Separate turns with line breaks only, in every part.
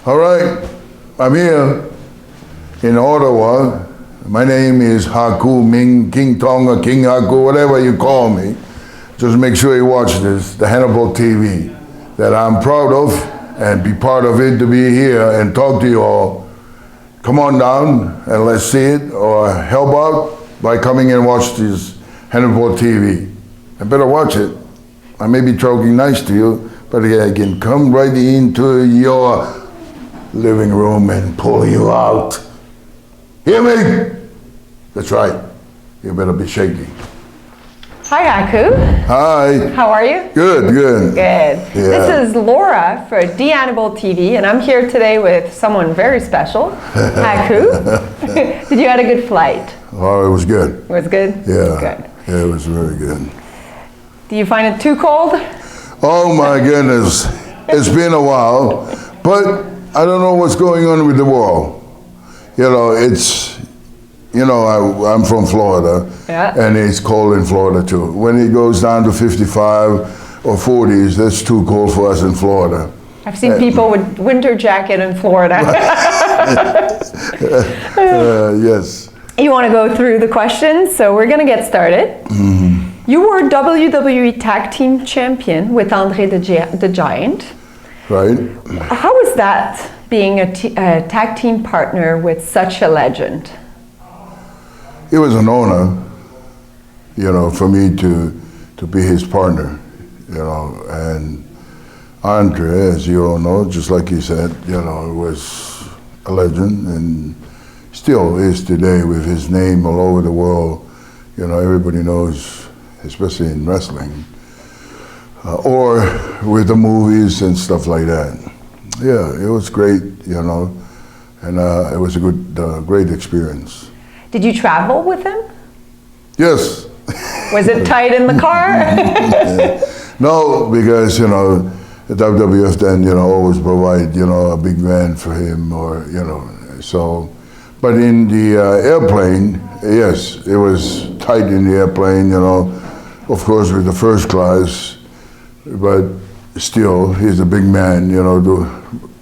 All right, I'm here in Ottawa. My name is Haku, Ming, King Tonga, King Haku, whatever you call me. Just make sure you watch this, the Hannibal TV, that I'm proud of, and be part of it, to be here and talk to you all. Come on down and let's see it, or help out by coming and watch this Hannibal TV. I better watch it. I may be talking nice to you, but I can come right into your living room and pull you out. Hear me? That's right. You better be shaking.
Hi, Haku.
Hi.
How are you?
Good, good.
Good.
Yeah.
This is Laura for Hannibal TV, and I'm here today with someone very special, Haku. Did you have a good flight?
Oh, it was good.
It was good?
Yeah.
Good.
Yeah, it was very good.
Do you find it too cold?
Oh my goodness. It's been a while, but I don't know what's going on with the world. You know, I'm from Florida,
yeah.
And it's cold in Florida too. When it goes down to 55 or 40s, that's too cold for us in Florida.
I've seen people with winter jacket in Florida.
Yes.
You want to go through the questions, so we're going to get started.
Mm-hmm.
You were WWE Tag Team Champion with Andre the Giant.
Right.
How was that, being a tag team partner with such a legend?
It was an honor, for me to be his partner, and Andre, as you all know, just like you said, was a legend and still is today, with his name all over the world. Everybody knows, especially in wrestling, or with the movies and stuff like that. Yeah, it was great, and it was a great experience.
Did you travel with him?
Yes.
Was it tight in the car?
No, because, the WWF then, always provide, a big van for him, or, so. But in the airplane, yes, it was tight in the airplane, of course with the first class, but still, he's a big man,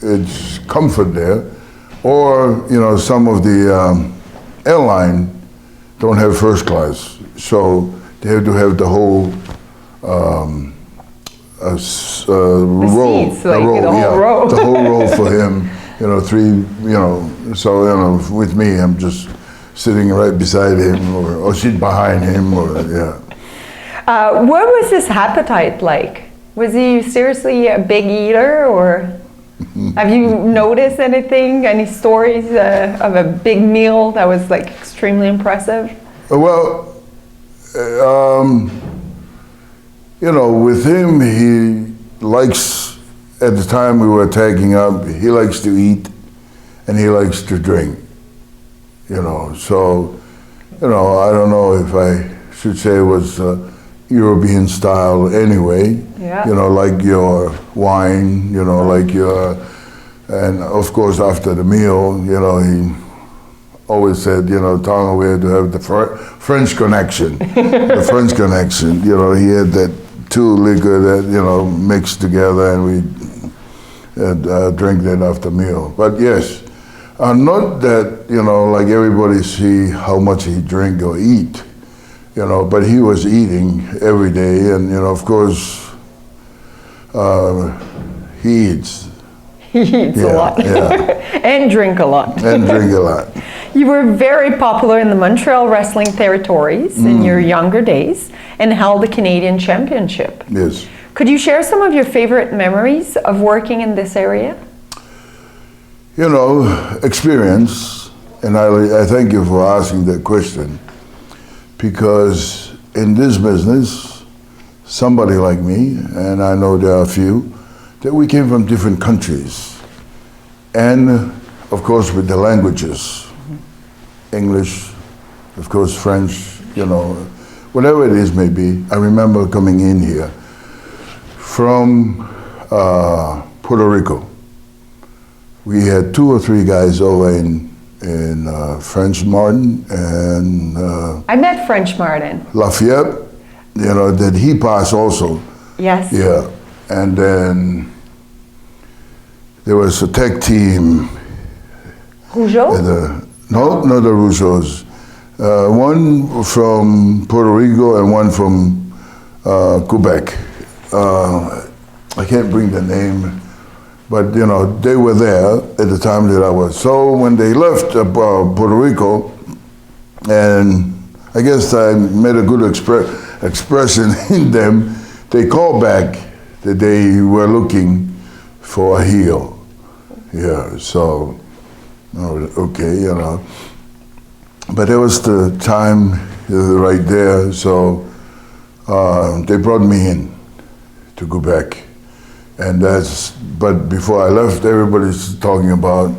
it's comfort there. Or, some of the airline don't have first class, so they have to have the whole row.
Row.
The whole row for him, three, so, with me, I'm just sitting right beside him, or sit behind him, or, yeah.
What was his appetite like? Was he seriously a big eater, or have you noticed anything, any stories of a big meal that was like extremely impressive?
Well, with him, he likes, at the time we were tagging up, he likes to eat and he likes to drink, so, I don't know if I should say it was European style anyway,
yeah.
Like your wine, like your, and of course after the meal, he always said, Tonga, we had to have the French connection, the French connection, he had that two liquor that, mixed together, and we drink that after meal. But yes, not that, like everybody see how much he drink or eat, but he was eating every day, and, of course, he eats.
He eats a lot.
Yeah.
And drink a lot.
And drink a lot.
You were very popular in the Montreal wrestling territories in your younger days and held the Canadian Championship.
Yes.
Could you share some of your favorite memories of working in this area?
Experience, and I thank you for asking that question, because in this business, somebody like me, and I know there are a few, that we came from different countries, and of course with the languages, English, of course French, whatever it is may be. I remember coming in here from Puerto Rico. We had 2 or 3 guys over in French Martin and
I met French Martin.
Lafayette, that he passed also.
Yes.
Yeah, and then there was a tag team.
Rougeau?
No, not the Russos. One from Puerto Rico and one from Quebec. I can't bring the name, but you know, they were there at the time that I was. So when they left Puerto Rico, and I guess I made a good expression in them, they called back that they were looking for a heel. Yeah, so, okay, you know. But it was the time right there, so they brought me in to go back. And but before I left, everybody's talking about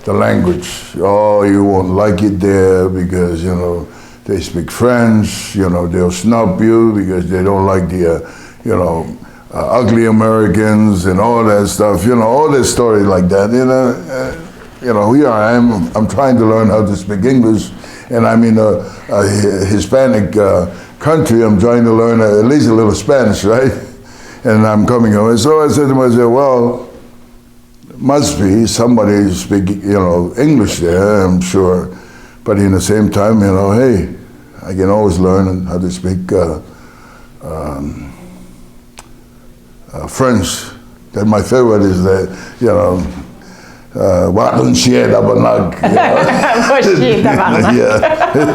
the language. Oh, you won't like it there because, you know, they speak French, you know, they'll snub you because they don't like the, you know, ugly Americans and all that stuff, you know, all this story like that, you know, here I am, I'm trying to learn how to speak English, and I'm in a Hispanic country, I'm trying to learn at least a little Spanish, right? And I'm coming over, so I said to myself, well, must be somebody speaking, you know, English there, I'm sure, but in the same time, you know, hey, I can always learn how to speak French. That my favorite is that, you know, yeah,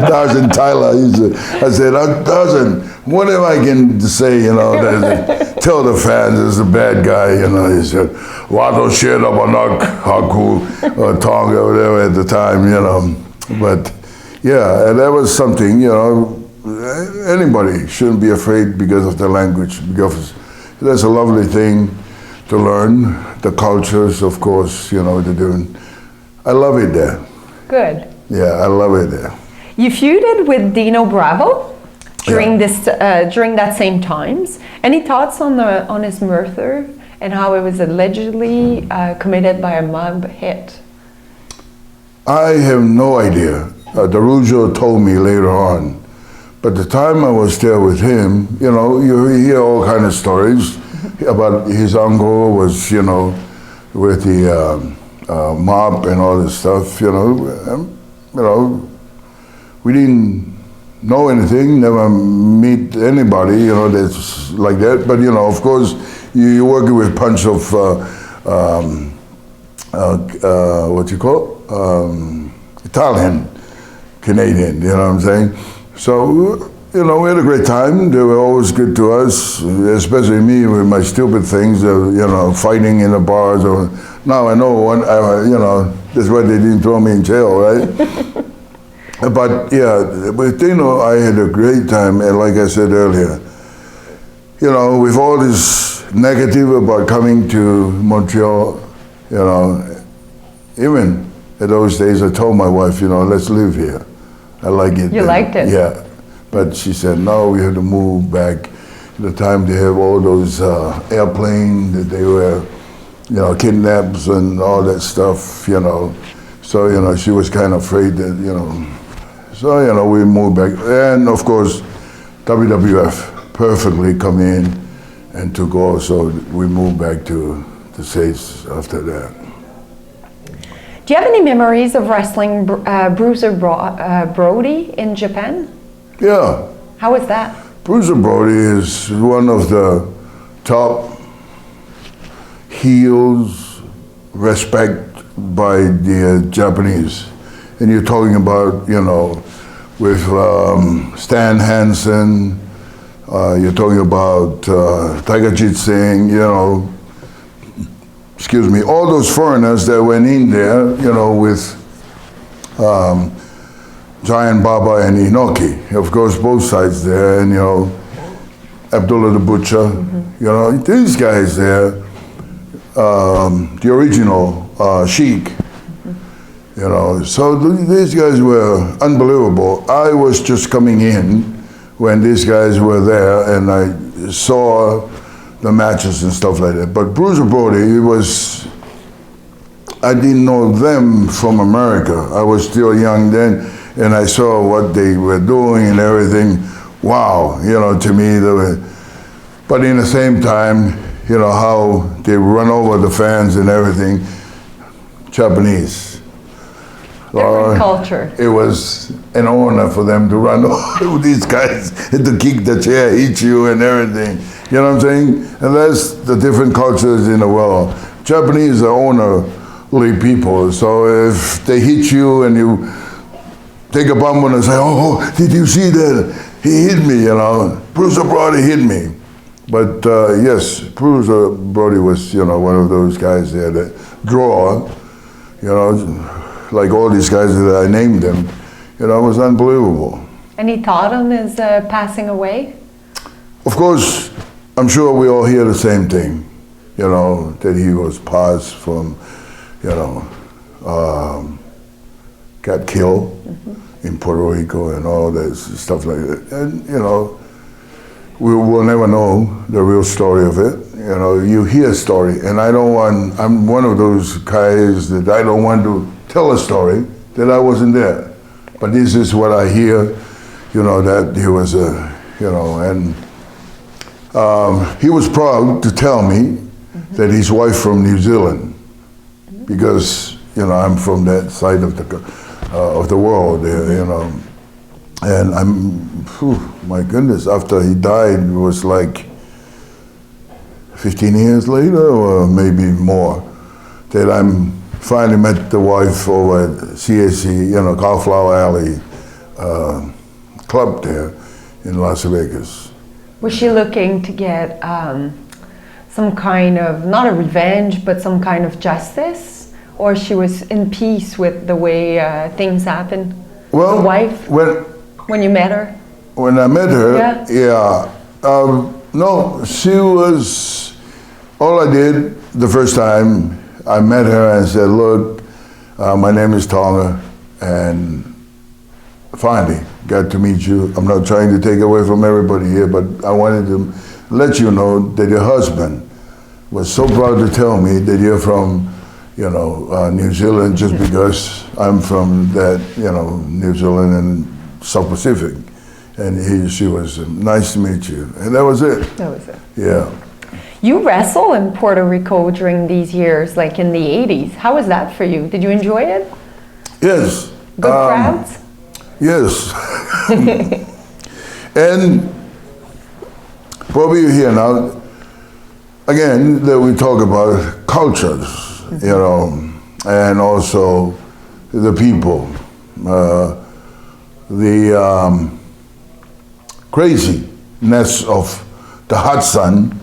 Darzen Tyler. I said, Darzen, whatever I can say, you know, tell the fans is a bad guy, you know. He said, Haku, or Tonga, whatever at the time, you know. But yeah, and that was something, you know, anybody shouldn't be afraid because of the language, because that's a lovely thing to learn, the cultures, of course, you know, they're doing. I love it there.
Good.
Yeah, I love it there.
You feuded with Dino Bravo during during that same times. Any thoughts on his murder and how it was allegedly committed by a mob hit?
I have no idea. The Rougeau told me later on. But the time I was there with him, you know, you hear all kind of stories about his uncle was, you know, with the mob and all this stuff, you know, we didn't know anything, never meet anybody, you know, that's like that. But, you know, of course, you're working with a bunch of, what you call, Italian, Canadian, you know what I'm saying? So, you know, we had a great time. They were always good to us, especially me with my stupid things, you know, fighting in the bars. Or now I know, you know, that's why they didn't throw me in jail, right? But yeah, with Dino, I had a great time. And like I said earlier, you know, with all this negative about coming to Montreal, you know, even at those days, I told my wife, you know, let's live here. I like it.
You liked it?
Yeah. But she said, no, we have to move back. At the time they have all those airplanes that they were, you know, kidnaps and all that stuff, you know. So, you know, she was kind of afraid that, you know. So, you know, we moved back. And of course, WWF perfectly come in and took over. So we moved back to the States after that.
Do you have any memories of wrestling Bruiser Brody in Japan?
Yeah.
How was that?
Bruiser Brody is one of the top heels respect by the Japanese. And you're talking about, you know, with Stan Hansen, you're talking about Taigajit Singh, you know, excuse me, all those foreigners that went in there, you know, with Giant Baba and Inoki, of course, both sides there, and, you know, Abdullah the Butcher, you know, these guys there, the original Sheik, you know, so these guys were unbelievable. I was just coming in when these guys were there, and I saw the matches and stuff like that. But Bruiser Brody, I didn't know them from America. I was still young then, and I saw what they were doing and everything. Wow, you know, to me, they were, but in the same time, you know, how they run over the fans and everything, Japanese.
Different culture.
It was an honor for them to run over these guys and to kick the chair, hit you and everything. You know what I'm saying? And that's the different cultures in the world. Japanese are honorly people, so if they hit you and you take a bump and say, oh, did you see that? He hit me, you know. Bruiser Brody hit me. But yes, Bruiser Brody was, you know, one of those guys there that draw, you know, like all these guys that I named them, you know, it was unbelievable.
Any thought on his passing away?
Of course, I'm sure we all hear the same thing, you know, that he was passed from, you know, got killed in Puerto Rico and all that stuff like that. And, you know, we will never know the real story of it. You know, you hear a story, and I'm one of those guys that I don't want to tell a story that I wasn't there. But this is what I hear, you know, that he was a, you know, and he was proud to tell me that his wife from New Zealand, because, you know, I'm from that side of the world there, you know. And my goodness, after he died, it was like 15 years later, or maybe more, that I'm finally met the wife over at CAC, you know, Cauliflower Alley club there in Las Vegas.
Was she looking to get some kind of, not a revenge, but some kind of justice? Or she was in peace with the way things happened?
Well,
the wife? When you met her?
When I met her, yeah. No, she was, all I did the first time I met her and said, look, my name is Tonga, and finally got to meet you. I'm not trying to take away from everybody here, but I wanted to let you know that your husband was so proud to tell me that you're from, you know, New Zealand, just because I'm from that, you know, New Zealand and South Pacific. And she was, nice to meet you. And that was it. That was it. Yeah.
You wrestled in Puerto Rico during these years, like in the 80s. How was that for you? Did you enjoy it?
Yes.
Good crowds?
Yes. And what we hear now, again, that we talk about cultures, you know, and also the people, the craziness of the hot sun.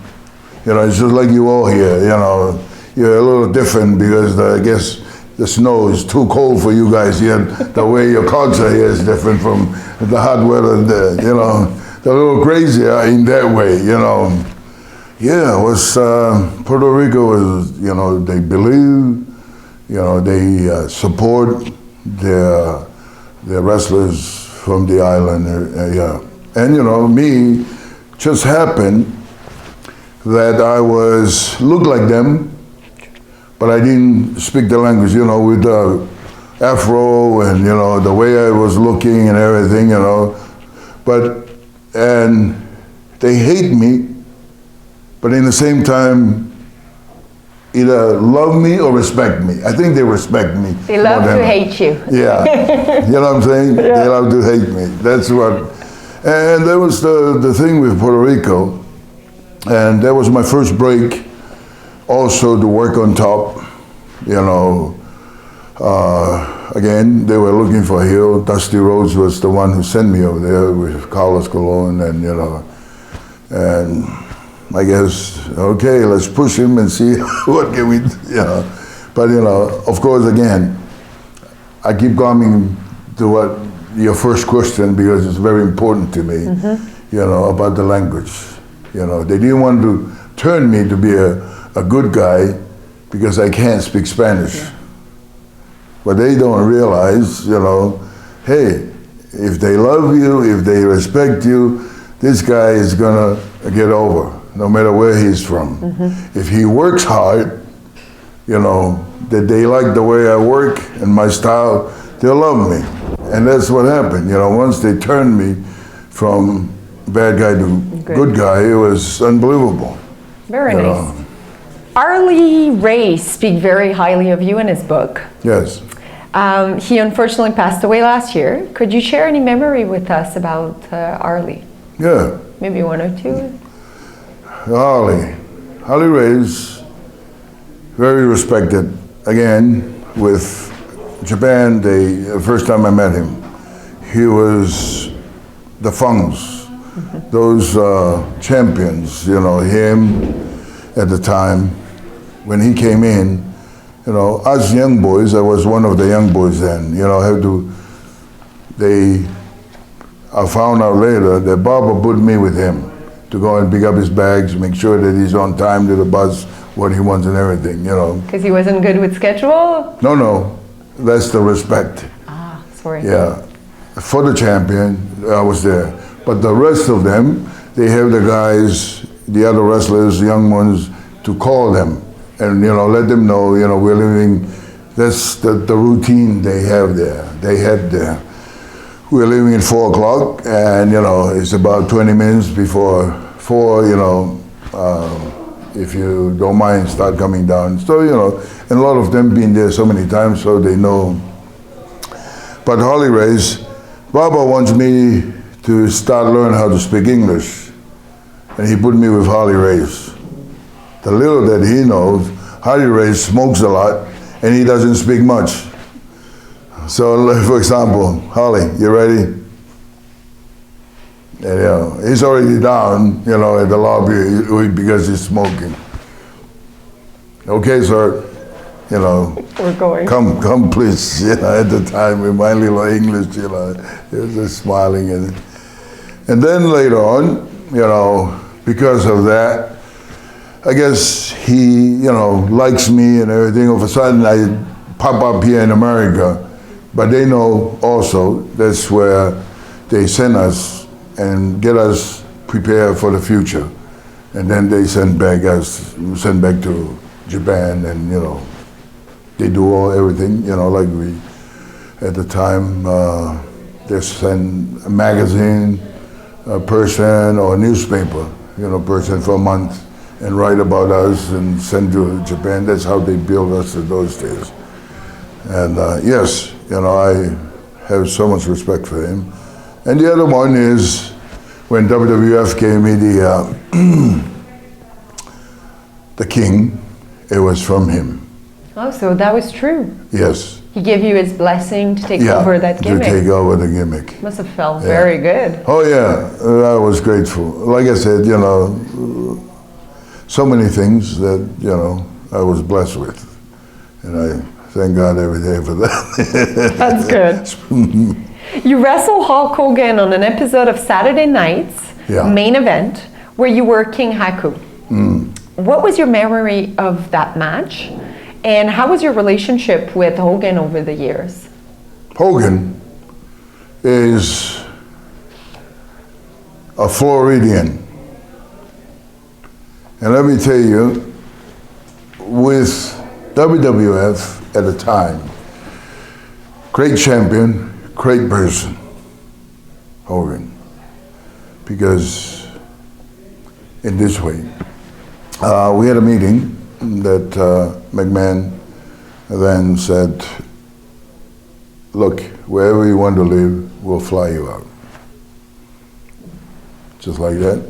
You know, it's just like you all here, you know, you're a little different because I guess the snow is too cold for you guys here. The way your culture here is different from the hot weather there, you know. They're a little crazier in that way, you know. Yeah, it was, Puerto Rico was, you know, they believe, you know, they support their wrestlers from the island, yeah. And, you know, me, just happened that I looked like them, but I didn't speak the language, you know, with the afro and, you know, the way I was looking and everything, you know. And they hate me, but in the same time, either love me or respect me. I think they respect me.
They love to hate you.
Yeah, you know what I'm saying? Yeah. They love to hate me. That's what, and that was the thing with Puerto Rico. And that was my first break, also to work on top, you know. Again, they were looking for a heel. Dusty Rhodes was the one who sent me over there with Carlos Colon, and, you know, and I guess, okay, let's push him and see what can we, you know. But, you know, of course, again, I keep coming to what your first question, because it's very important to me, you know, about the language. You know, they didn't want to turn me to be a good guy because I can't speak Spanish. Yeah. But they don't realize, you know, hey, if they love you, if they respect you, this guy is gonna get over, no matter where he's from. If he works hard, you know, that they like the way I work and my style, they'll love me. And that's what happened. You know, once they turned me from bad guy to good guy, it was unbelievable.
Very
you
nice.
know.
Arlie Ray speak very highly of you in his book.
Yes.
He unfortunately passed away last year. Could you share any memory with us about Arlie?
Yeah.
Maybe one or two?
Harley Ray's very respected. Again, with Japan, the first time I met him, he was the Fungs, those champions, you know, him at the time, when he came in, you know, us young boys, I was one of the young boys then, you know, I found out later that Barbara put me with him to go and pick up his bags, make sure that he's on time to the bus, what he wants and everything, you know.
Because he wasn't good with schedule?
No, that's the respect.
Ah, sorry.
Yeah, for the champion, I was there. But the rest of them, they have the guys, the other wrestlers, young ones, to call them and, you know, let them know, you know, we're living, that's the routine they have there, they had there. We're leaving at 4 o'clock, and you know, it's about 20 minutes before 4, you know, if you don't mind, start coming down. So, you know, and a lot of them been there so many times, so they know. But Harley Race, Baba wants me to start learning how to speak English, and he put me with Harley Race. The little that he knows, Harley Race smokes a lot, and he doesn't speak much. So, for example, Harley, you ready? And, you know, he's already down, you know, at the lobby because he's smoking. Okay, sir, you know.
We're going.
Come, please. You know, at the time, with my little English, you know, he was just smiling. And then later on, you know, because of that, I guess he, you know, likes me and everything. All of a sudden, I pop up here in America. But they know also that's where they send us and get us prepared for the future. And then they send back to Japan, and, you know, they do everything, you know, like we, at the time, they send a magazine, a person, or a newspaper, you know, person for a month, and write about us and send to Japan. That's how they build us in those days. And yes, you know, I have so much respect for him. And the other one is when WWF gave me the king, it was from him.
Oh, so that was true.
Yes.
He gave you his blessing to take over that gimmick.
To take over the gimmick.
Must have felt very good.
Oh yeah, I was grateful. Like I said, you know, so many things that, you know, I was blessed with. And I thank God every day for that.
That's good. You wrestled Hulk Hogan on an episode of Saturday Night's main event where you were King Haku. What was your memory of that match? And how was your relationship with Hogan over the years?
Hogan is a Floridian. And let me tell you, with WWF at the time, great champion, great person, Hogan. Because in this way, we had a meeting that McMahon then said, look, wherever you want to live, we'll fly you out. Just like that.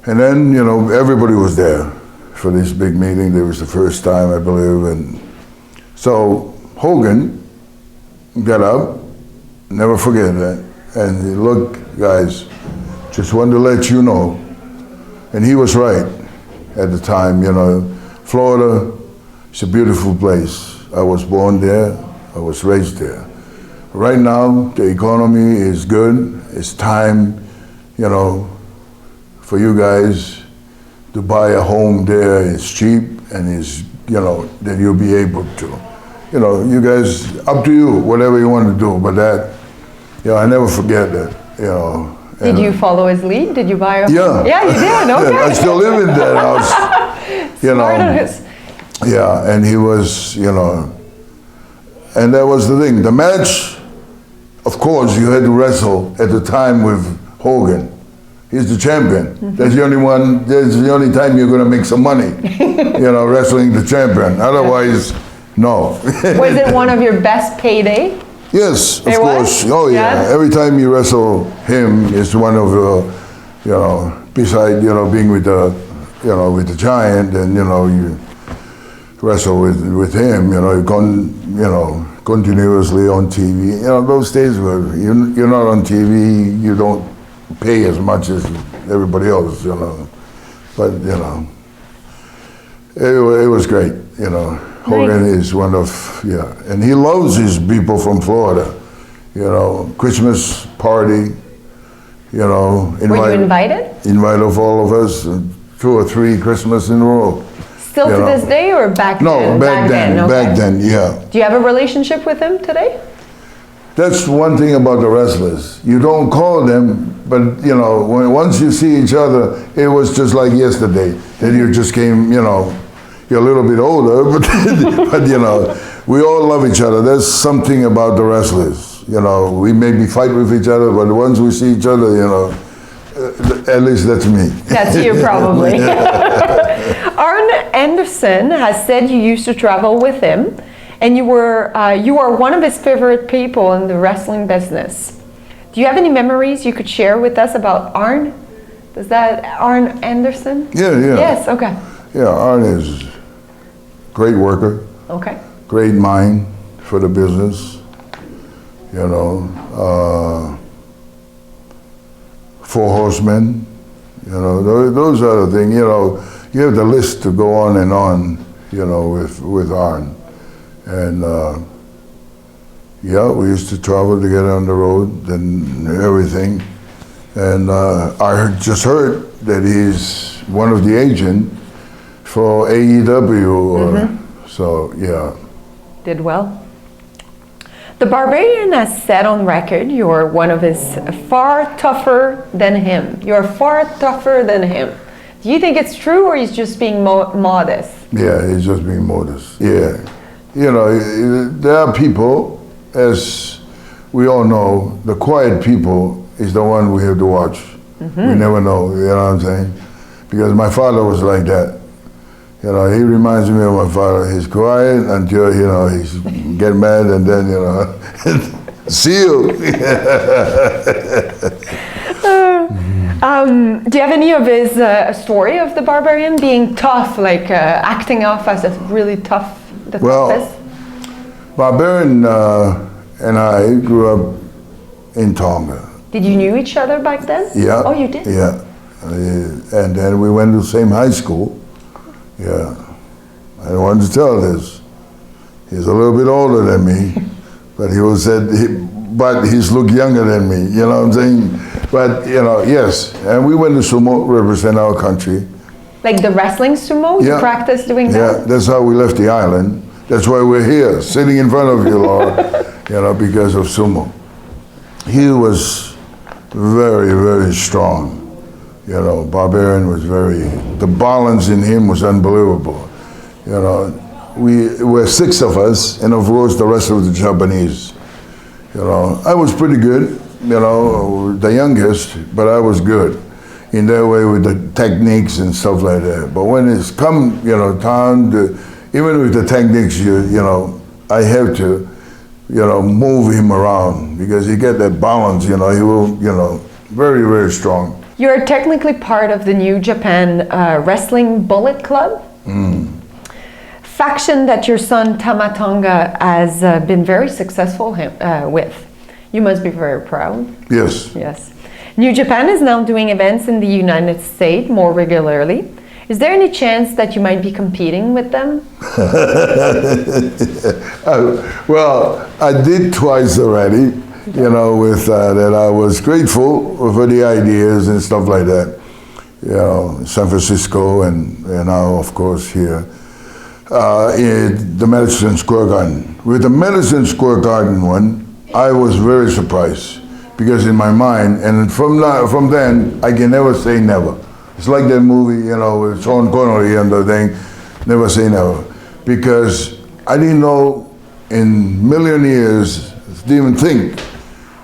And then, you know, everybody was there for this big meeting. It was the first time, I believe. And so Hogan got up, never forget that, and he look, guys, just wanted to let you know. And he was right at the time, you know. Florida is a beautiful place. I was born there, I was raised there. Right now, the economy is good. It's time, you know, for you guys to buy a home there. It's cheap, and it's, you know, that you'll be able to. You know, you guys, up to you, whatever you want to do, but that, you know, I never forget that, you know.
Did you follow his lead? Did you buy a home? Yeah, you did, okay.
I still live in that house, you know. Yeah, and he was, you know, and that was the thing. The match, of course, you had to wrestle at the time with Hogan. He's the champion. That's the only one. That's the only time you're going to make some money. Wrestling the champion. Otherwise, no.
Was it one of your best payday?
Yes, of
It
course.
was?
Oh yeah.
Yeah?
Every time you wrestle him, it's one of beside being with the giant, and you wrestle with him. Continuously on TV. Those days where you're not on TV, you don't pay as much as everybody else. But it was great. Hogan is one of and he loves his people from Florida. Christmas party.
Were you invited?
Invite of all of us, 2 or 3 Christmas in a row.
Still to this day, or back then?
No, back then.
Okay.
Back then, yeah.
Do you have a relationship with him today?
That's one thing about the wrestlers. You don't call them, but once you see each other, it was just like yesterday. Then you just came, you're a little bit older, but we all love each other. There's something about the wrestlers. We maybe fight with each other, but once we see each other, at least that's me.
That's you, probably. Arn Anderson has said you used to travel with him, and you are one of his favorite people in the wrestling business. Do you have any memories you could share with us about Arn? Is that Arn Anderson?
Yeah.
Yes, okay.
Yeah, Arn is a great worker.
Okay.
Great mind for the business. 4 Horsemen. Those are the things. You have the list to go on and on. With Arn, and we used to travel together on the road and everything. And I just heard that he's one of the agents for AEW. So yeah.
Did well. The Barbarian has said on record you're one of his far tougher than him. You're far tougher than him. Do you think it's true, or he's just being modest?
Yeah, he's just being modest. Yeah. There are people, as we all know, the quiet people is the one we have to watch. We never know, you know what I'm saying? Because my father was like that. He reminds me of my father. He's quiet until, he's get mad, and then, see you.
Do you have any of his story of the Barbarian being tough, like acting off as a really tough?
Well, Barbarian and I grew up in Tonga.
Did you knew each other back then?
Yeah.
Oh, you did?
Yeah. And then we went to the same high school. Yeah. I don't want to tell this. He's a little bit older than me, but but he's look younger than me, you know what I'm saying? But, yes. And we went to sumo, represent our country.
Like the wrestling sumo?
Yeah.
You practice doing that?
Yeah, that's how we left the island. That's why we're here, sitting in front of you, Laura, because of sumo. He was very, very strong. Barbarian was the balance in him was unbelievable. We were 6 of us, and of course the rest of the Japanese. I was pretty good, the youngest, but I was good in that way with the techniques and stuff like that. But when it's come, time to, even with the techniques, I have to, move him around because he get that balance, he will, very, very strong.
You're technically part of the New Japan Wrestling Bullet Club. Faction that your son Tama Tonga has been very successful with. You must be very proud.
Yes.
Yes. New Japan is now doing events in the United States more regularly. Is there any chance that you might be competing with them?
Well, I did twice already, with that I was grateful for the ideas and stuff like that. San Francisco and now, of course, here. In the Madison Square Garden. With the Madison Square Garden one, I was very surprised because in my mind, and from then, I can never say never. It's like that movie, with Sean Connery and the thing, never say never. Because I didn't know in million years, didn't even think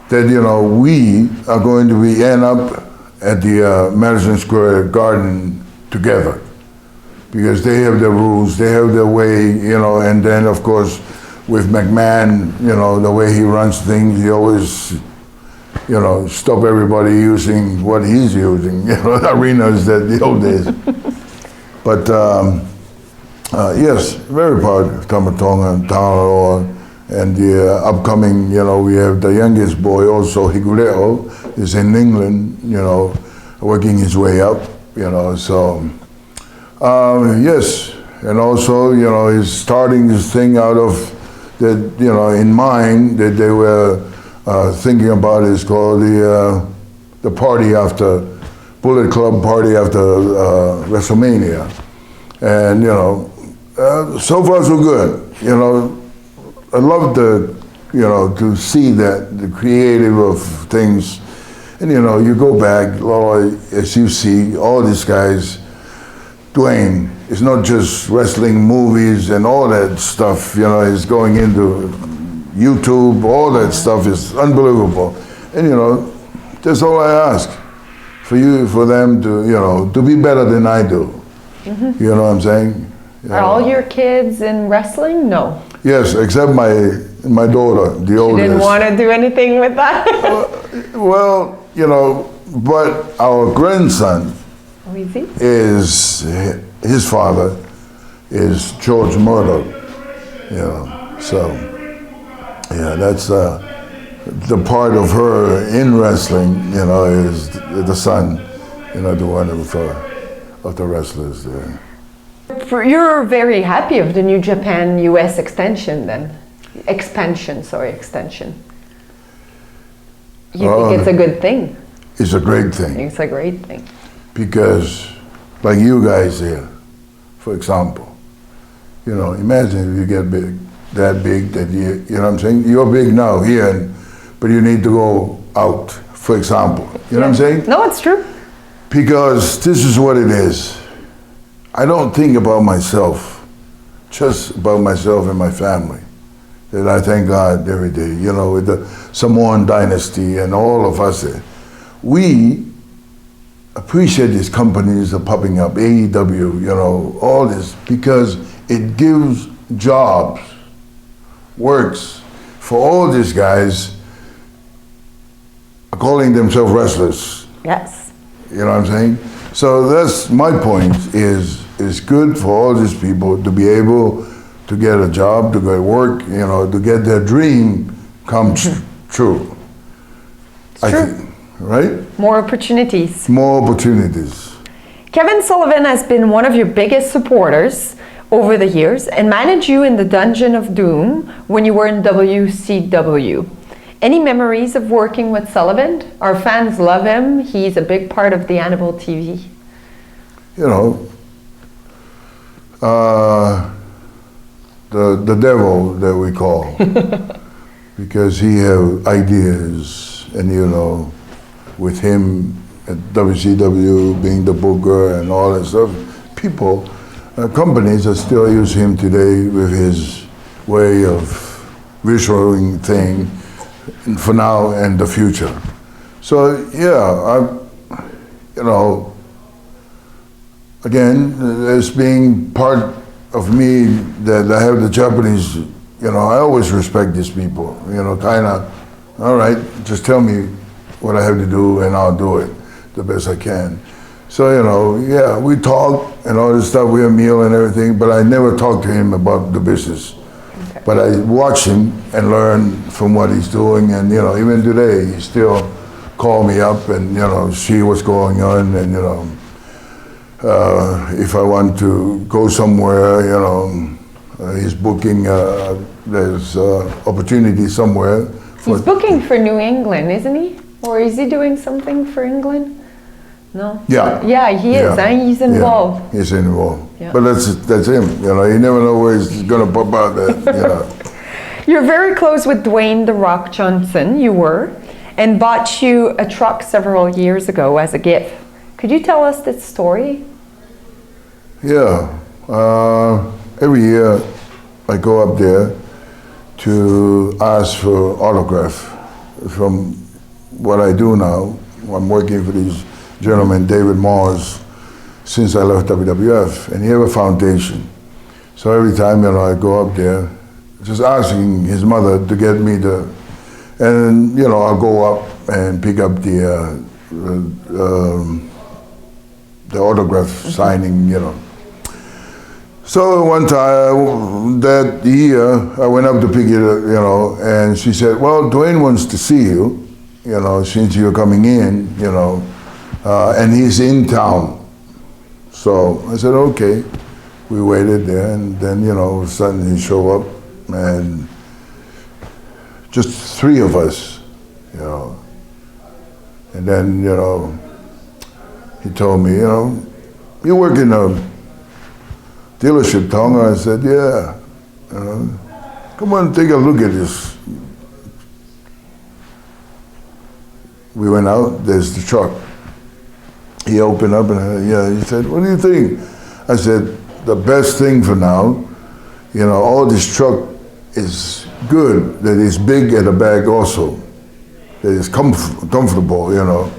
that, we are going to end up at the Madison Square Garden together, because they have their rules, they have their way, you know, and then of course with McMahon, you know, the way he runs things, he always, you know, stop everybody using what he's using, you know, arenas that the old days. But yes, very proud of Tonga, Tonga, and the upcoming, you know, we have the youngest boy also, Higureo, is in England, you know, working his way up, you know, so, yes, and also, you know, he's starting this thing out of, that, you know, in mind that they were thinking about is called the party after, Bullet Club party after WrestleMania. And, you know, so far so good, you know. I love you know, to see that, the creative of things. And, you know, you go back, as you see, all these guys, Dwayne, it's not just wrestling, movies and all that stuff, you know, he's going into YouTube, all that stuff is unbelievable. And, you know, that's all I ask, for them to, you know, to be better than I do. Mm-hmm. You know what I'm saying?
Are all your kids in wrestling? No.
Yes, except my daughter, the oldest.
She didn't want to do anything with that?
Well, you know, but our grandson,
oh, is he?
Is his father is George Murdoch, you know, so yeah, that's the part of her in wrestling, you know, is the son, you know, the one of the wrestlers there.
You're very happy of the New Japan US extension then? Expansion. You think it's a good thing?
It's a great thing.
It's a great thing.
Because, like you guys here, for example, you know, imagine if you get big, that big, that you know what I'm saying? You're big now here, but you need to go out, for example. You know what I'm saying?
No, it's true.
Because this is what it is. I don't think about myself, just about myself and my family. That I thank God every day, you know, with the Samoan dynasty and all of us there. We appreciate these companies that are popping up, AEW, you know, all this, because it gives jobs, works for all these guys calling themselves wrestlers.
Yes.
You know what I'm saying? So that's my point, is it's good for all these people to be able to get a job, to go to work, you know, to get their dream come true.
It's true.
Right?
More opportunities.
More opportunities.
Kevin Sullivan has been one of your biggest supporters over the years and managed you in the Dungeon of Doom when you were in WCW. Any memories of working with Sullivan? Our fans love him. He's a big part of the Hannibal TV.
You know, the devil that we call, because he have ideas, and you know, with him at WCW being the booker and all that stuff, people, companies that still use him today with his way of visualing thing for now and the future. So yeah, you know, again, as being part of me that I have the Japanese, you know, I always respect these people, you know, kind of, all right, just tell me what I have to do and I'll do it the best I can. So, you know, yeah, we talk and all this stuff, we have meal and everything, but I never talk to him about the business. Okay. But I watch him and learn from what he's doing, and, you know, even today, he still call me up and, you know, see what's going on, and, you know, if I want to go somewhere, you know, he's booking, there's opportunity somewhere.
He's booking for New England, isn't he? Or is he doing something for England? No?
Yeah.
Yeah, he is,
yeah.
He's involved.
Yeah, he's involved.
Yeah.
But that's him, you know, you never know where he's gonna pop out that, you know.
You're very close with Dwayne "The Rock" Johnson, you were, and bought you a truck several years ago as a gift. Could you tell us that story?
Yeah, every year I go up there to ask for autograph from what I do now. I'm working for these gentleman, David Moss, since I left WWF, and he have a foundation. So every time, you know, I go up there, just asking his mother to get me and you know, I'll go up and pick up the autograph signing, you know. So one time, that year, I went up to pick it up, you know, and she said, well, Dwayne wants to see you, you know, since you're coming in, you know, and he's in town. So I said, okay. We waited there, and then, you know, all of a sudden he showed up, and just three of us, you know. And then, you know, he told me, you know, you work in a dealership, Tonga? I said, yeah. You know, come on, take a look at this. We went out, there's the truck. He opened up and yeah, he said, what do you think? I said, the best thing for now, you know, all this truck is good, that is big at the back also, that is comfortable, you know.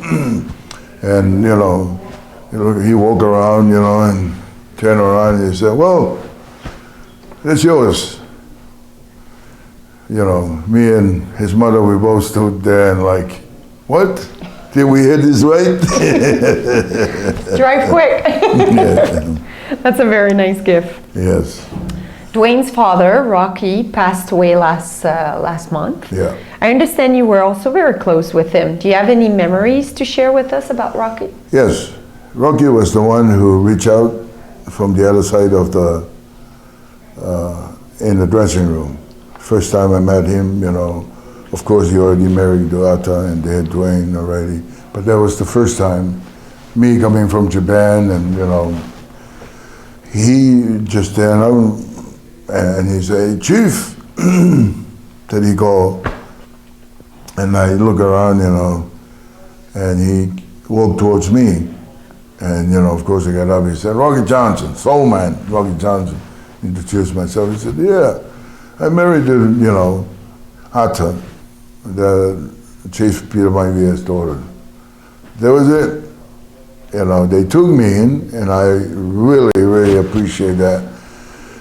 And, you know, he walked around, you know, and turned around and he said, well, it's yours. You know, me and his mother, we both stood there and like, what? Did we hit this right?
Drive quick.
Yeah.
That's a very nice gift.
Yes.
Dwayne's father, Rocky, passed away last month.
Yeah.
I understand you were also very close with him. Do you have any memories to share with us about Rocky?
Yes. Rocky was the one who reached out from the other side of the, in the dressing room. First time I met him, you know, of course he already married Duata and they had Dwayne already. But that was the first time, me coming from Japan and, you know, he just stand up and he said, Chief, that he called. And I look around, you know, and he walked towards me. And, you know, of course I got up, he said, Rocky Johnson, Soul Man, Rocky Johnson. Introduced myself, he said, yeah, I married, you know, Atta, the Chief Peter Maivia's daughter. That was it. You know, they took me in, and I really, really appreciate that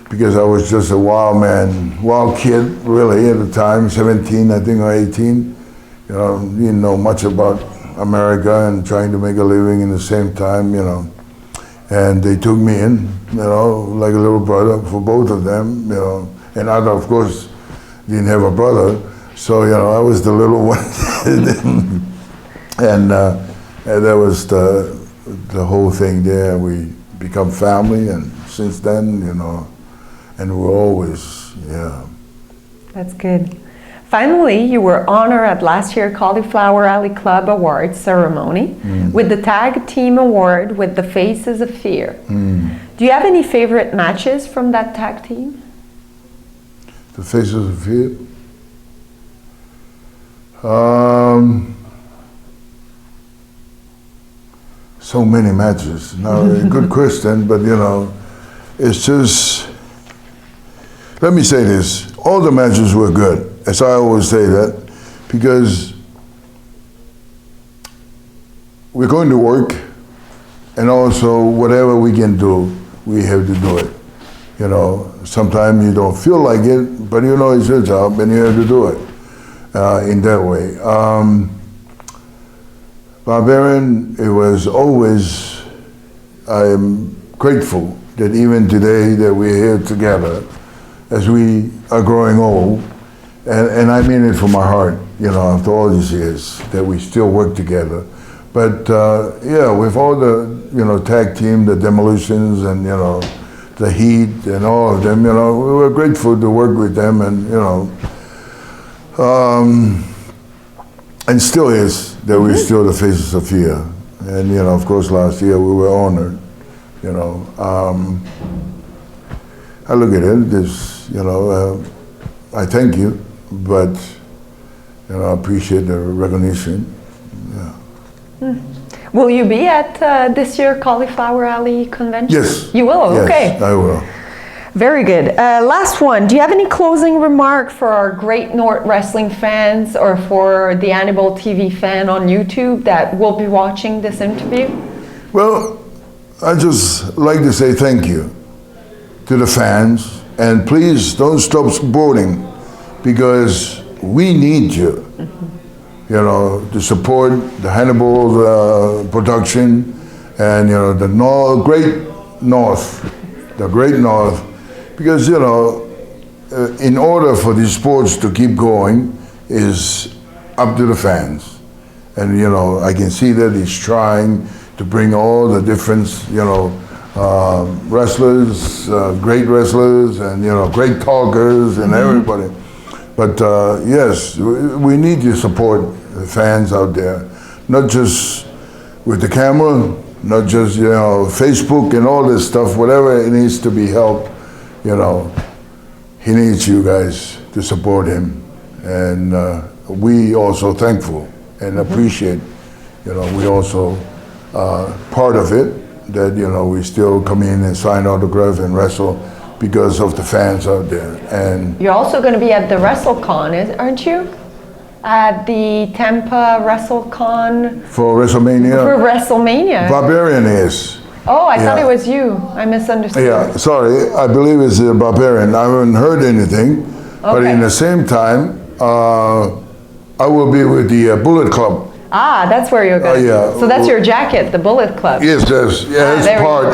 because I was just a wild man, wild kid, really, at the time, 17, I think, or 18. You know, didn't know much about America and trying to make a living in the same time, you know. And they took me in, you know, like a little brother for both of them, you know. And Ada, of course, didn't have a brother, so, you know, I was the little one. And that was the whole thing there. We become family, and since then, you know, and we're always, yeah.
That's good. Finally, you were honored at last year's Cauliflower Alley Club Awards ceremony with the Tag Team Award with the Faces of Fear. Do you have any favorite matches from that tag team?
The Faces of Fear? So many matches. Now, good question, but you know, it's just, let me say this, all the matches were good. As I always say that, because we're going to work, and also whatever we can do, we have to do it. You know, sometimes you don't feel like it, but you know it's your job, and you have to do it in that way. Barbarian, it was always, I'm grateful that even today that we're here together, as we are growing old, and I mean it from my heart, you know, after all these years, that we still work together. But yeah, with all the, you know, tag team, the Demolitions and, you know, the Heat and all of them, you know, we were grateful to work with them and, you know, and still is that we're still the Faces of Fear. And, you know, of course, last year we were honored, you know. I look at it as, you know, I thank you, but, you know, I appreciate the recognition. Yeah.
Will you be at this year's Cauliflower Alley convention?
Yes.
You will?
Yes,
okay.
I will.
Very good. Last one. Do you have any closing remark for our Great North Wrestling fans or for the Hannibal TV fan on YouTube that will be watching this interview?
Well, I just like to say thank you to the fans, and please don't stop supporting, because we need you, you know, to support the Hannibal production and, you know, the Great North, because, you know, in order for these sports to keep going is up to the fans. And, you know, I can see that he's trying to bring all the different, you know, wrestlers, great wrestlers, and, you know, great talkers and everybody. But yes, we need to support the fans out there, not just with the camera, not just, you know, Facebook and all this stuff, whatever it needs to be helped, you know, he needs you guys to support him. And we also thankful and appreciate, you know, we also part of it, that, you know, we still come in and sign autograph and wrestle because of the fans out there. And
you're also going to be at the WrestleCon, aren't you? At the Tampa WrestleCon.
For WrestleMania? For
WrestleMania.
Barbarian is.
Oh, I thought it was you. I misunderstood.
Yeah, sorry. I believe it's a Barbarian. I haven't heard anything. Okay. But in the same time, I will be with the Bullet Club.
Ah, that's where you're going.
Yeah.
So that's your jacket, the Bullet Club.
Yes, yes. Yeah,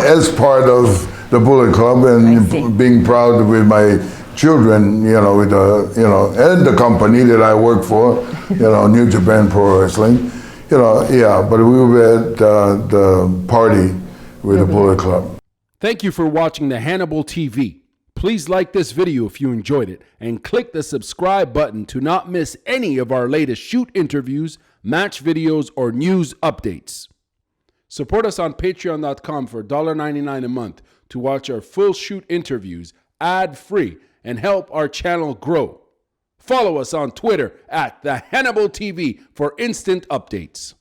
as part of the Bullet Club, and being proud with my children, you know, with the, you know, and the company that I work for, you know, New Japan Pro Wrestling, you know, yeah. But we were at the party with the Bullet Club.
Thank you for watching the Hannibal TV. Please like this video if you enjoyed it, and click the subscribe button to not miss any of our latest shoot interviews, match videos, or news updates. Support us on patreon.com for $1.99 a month to watch our full shoot interviews ad-free and help our channel grow. Follow us on Twitter at the Hannibal TV for instant updates.